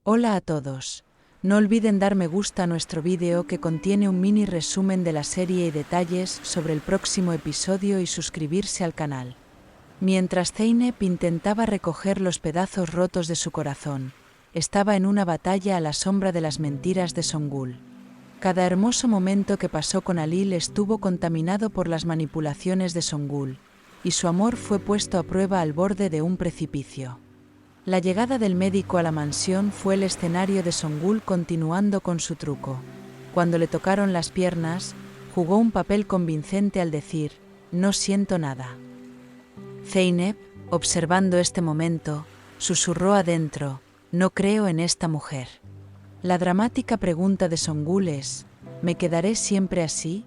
Hola a todos. No olviden dar me gusta a nuestro vídeo que contiene un mini resumen de la serie y detalles sobre el próximo episodio y suscribirse al canal. Mientras Zeynep intentaba recoger los pedazos rotos de su corazón, estaba en una batalla a la sombra de las mentiras de Songül. Cada hermoso momento que pasó con Halil estuvo contaminado por las manipulaciones de Songül, y su amor fue puesto a prueba al borde de un precipicio. La llegada del médico a la mansión fue el escenario de Songül continuando con su truco. Cuando le tocaron las piernas, jugó un papel convincente al decir, «No siento nada». Zeynep, observando este momento, susurró adentro, «No creo en esta mujer». La dramática pregunta de Songül es, ¿me quedaré siempre así?,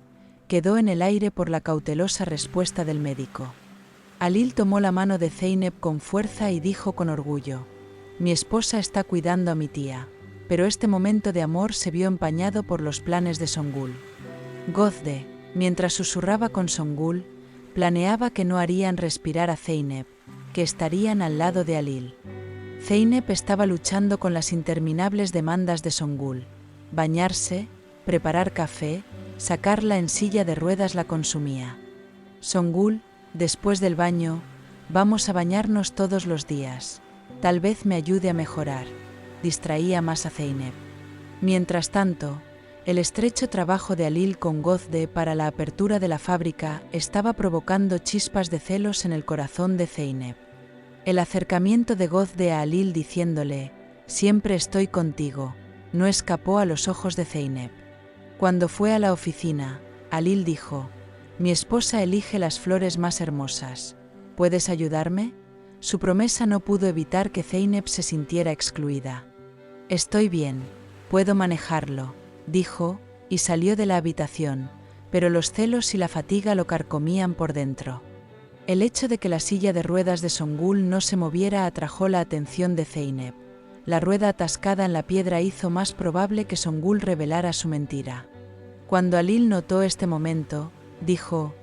quedó en el aire por la cautelosa respuesta del médico. Halil tomó la mano de Zeynep con fuerza y dijo con orgullo, «Mi esposa está cuidando a mi tía», pero este momento de amor se vio empañado por los planes de Songül. Gözde, mientras susurraba con Songül, planeaba que no harían respirar a Zeynep, que estarían al lado de Halil. Zeynep estaba luchando con las interminables demandas de Songül. Bañarse, preparar café, sacarla en silla de ruedas la consumía. Songül, después del baño, vamos a bañarnos todos los días. Tal vez me ayude a mejorar. Distraía más a Zeynep. Mientras tanto, el estrecho trabajo de Halil con Gözde para la apertura de la fábrica estaba provocando chispas de celos en el corazón de Zeynep. El acercamiento de Gözde a Halil diciéndole, «Siempre estoy contigo», no escapó a los ojos de Zeynep. Cuando fue a la oficina, Halil dijo, «Mi esposa elige las flores más hermosas. ¿Puedes ayudarme?». Su promesa no pudo evitar que Zeynep se sintiera excluida. «Estoy bien, puedo manejarlo», dijo, y salió de la habitación, pero los celos y la fatiga lo carcomían por dentro. El hecho de que la silla de ruedas de Songül no se moviera atrajo la atención de Zeynep. La rueda atascada en la piedra hizo más probable que Songül revelara su mentira. Cuando Halil notó este momento, dijo,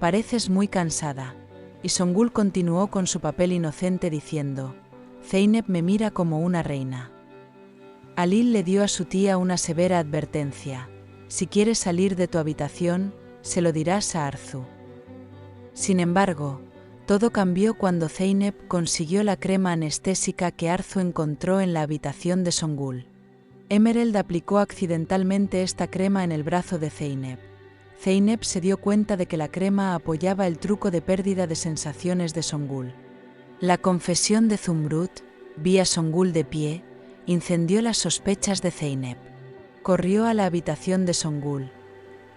«Pareces muy cansada», y Songül continuó con su papel inocente diciendo, «Zeynep me mira como una reina». Halil le dio a su tía una severa advertencia, «Si quieres salir de tu habitación, se lo dirás a Arzu». Sin embargo, todo cambió cuando Zeynep consiguió la crema anestésica que Arzu encontró en la habitación de Songül. Emerald aplicó accidentalmente esta crema en el brazo de Zeynep. Zeynep se dio cuenta de que la crema apoyaba el truco de pérdida de sensaciones de Songül. La confesión de Zumrud, vi a Songül de pie, incendió las sospechas de Zeynep. Corrió a la habitación de Songül.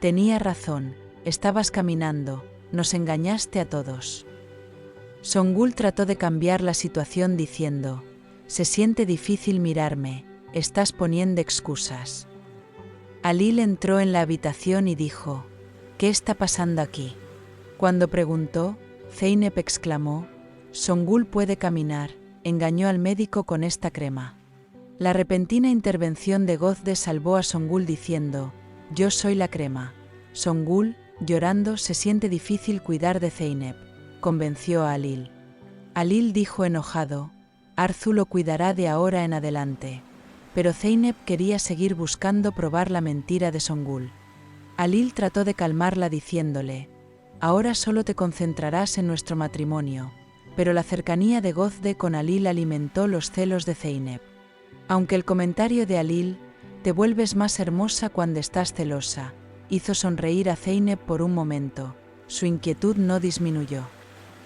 «Tenía razón, estabas caminando, nos engañaste a todos». Songül trató de cambiar la situación diciendo, «Se siente difícil mirarme, estás poniendo excusas». Halil entró en la habitación y dijo, «¿Qué está pasando aquí?». Cuando preguntó, Zeynep exclamó, «Songül puede caminar, engañó al médico con esta crema». La repentina intervención de Gözde salvó a Songül diciendo, «Yo soy la crema». Songül, llorando, se siente difícil cuidar de Zeynep, convenció a Halil. Halil dijo enojado, «Arzu lo cuidará de ahora en adelante». Pero Zeynep quería seguir buscando probar la mentira de Songül. Halil trató de calmarla diciéndole, «Ahora solo te concentrarás en nuestro matrimonio», pero la cercanía de Gözde con Halil alimentó los celos de Zeynep. Aunque el comentario de Halil, «Te vuelves más hermosa cuando estás celosa», hizo sonreír a Zeynep por un momento, su inquietud no disminuyó.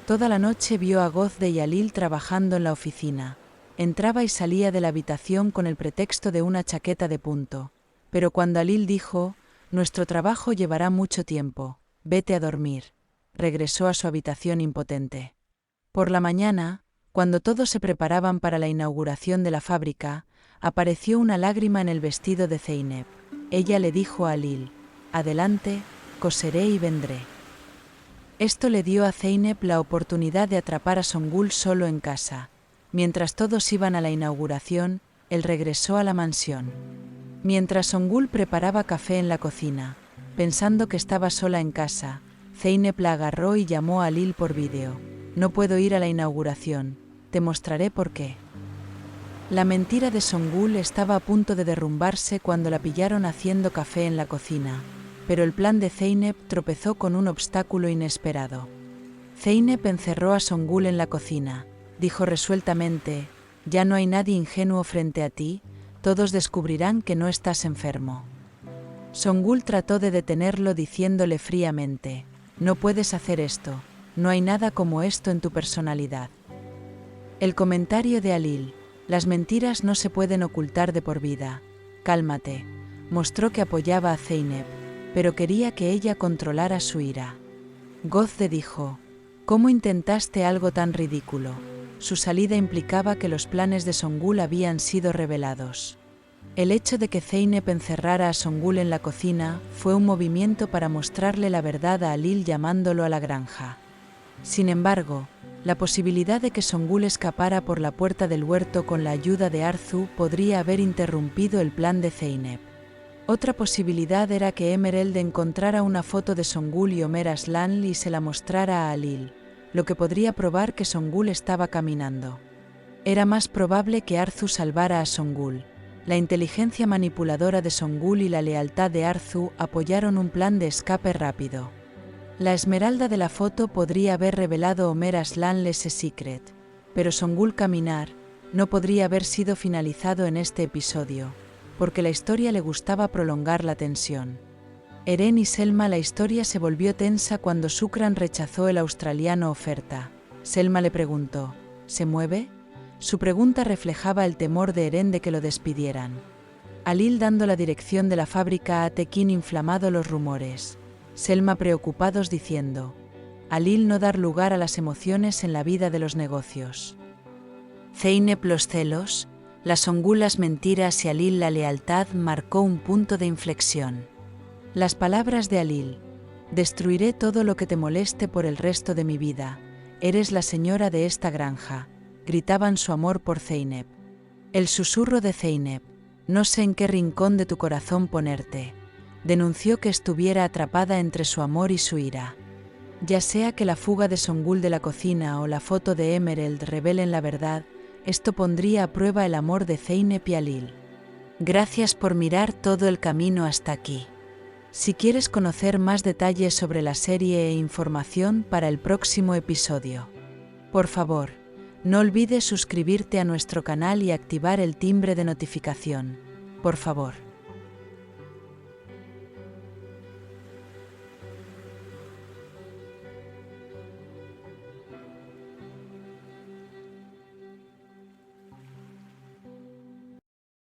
Toda la noche vio a Gözde y Halil trabajando en la oficina. Entraba y salía de la habitación con el pretexto de una chaqueta de punto. Pero cuando Halil dijo, «Nuestro trabajo llevará mucho tiempo, vete a dormir», regresó a su habitación impotente. Por la mañana, cuando todos se preparaban para la inauguración de la fábrica, apareció una lágrima en el vestido de Zeynep. Ella le dijo a Halil, «Adelante, coseré y vendré». Esto le dio a Zeynep la oportunidad de atrapar a Songül solo en casa. Mientras todos iban a la inauguración, él regresó a la mansión. Mientras Songül preparaba café en la cocina, pensando que estaba sola en casa, Zeynep la agarró y llamó a Halil por vídeo. «No puedo ir a la inauguración, te mostraré por qué». La mentira de Songul estaba a punto de derrumbarse cuando la pillaron haciendo café en la cocina, pero el plan de Zeynep tropezó con un obstáculo inesperado. Zeynep encerró a Songul en la cocina. Dijo resueltamente: «Ya no hay nadie ingenuo frente a ti, todos descubrirán que no estás enfermo». Songul trató de detenerlo diciéndole fríamente: «No puedes hacer esto, no hay nada como esto en tu personalidad». El comentario de Alil: «Las mentiras no se pueden ocultar de por vida, cálmate», mostró que apoyaba a Zeynep, pero quería que ella controlara su ira. Gozde dijo: «¿Cómo intentaste algo tan ridículo?». Su salida implicaba que los planes de Songul habían sido revelados. El hecho de que Zeynep encerrara a Songul en la cocina fue un movimiento para mostrarle la verdad a Alil llamándolo a la granja. Sin embargo, la posibilidad de que Songul escapara por la puerta del huerto con la ayuda de Arzu podría haber interrumpido el plan de Zeynep. Otra posibilidad era que Emerald encontrara una foto de Songul y Omer Aslan y se la mostrara a Alil, lo que podría probar que Songul estaba caminando. Era más probable que Arzu salvara a Songul. La inteligencia manipuladora de Songul y la lealtad de Arzu apoyaron un plan de escape rápido. La esmeralda de la foto podría haber revelado Omer Aslan ese secret, pero Songul caminar no podría haber sido finalizado en este episodio, porque la historia le gustaba prolongar la tensión. Eren y Selma. La historia se volvió tensa cuando Shukran rechazó el australiano oferta. Selma le preguntó: ¿se mueve? Su pregunta reflejaba el temor de Eren de que lo despidieran. Alil dando la dirección de la fábrica a Tekin inflamado los rumores. Selma preocupados diciendo: Alil no dar lugar a las emociones en la vida de los negocios. Zeynep los celos, las Songul las mentiras y Alil la lealtad marcó un punto de inflexión. Las palabras de Alil: destruiré todo lo que te moleste por el resto de mi vida, eres la señora de esta granja, gritaban su amor por Zeynep. El susurro de Zeynep: no sé en qué rincón de tu corazón ponerte, denunció que estuviera atrapada entre su amor y su ira. Ya sea que la fuga de Songul de la cocina o la foto de Emerald revelen la verdad, esto pondría a prueba el amor de Zeynep y Alil. Gracias por mirar todo el camino hasta aquí. Si quieres conocer más detalles sobre la serie e información para el próximo episodio, por favor, no olvides suscribirte a nuestro canal y activar el timbre de notificación. Por favor.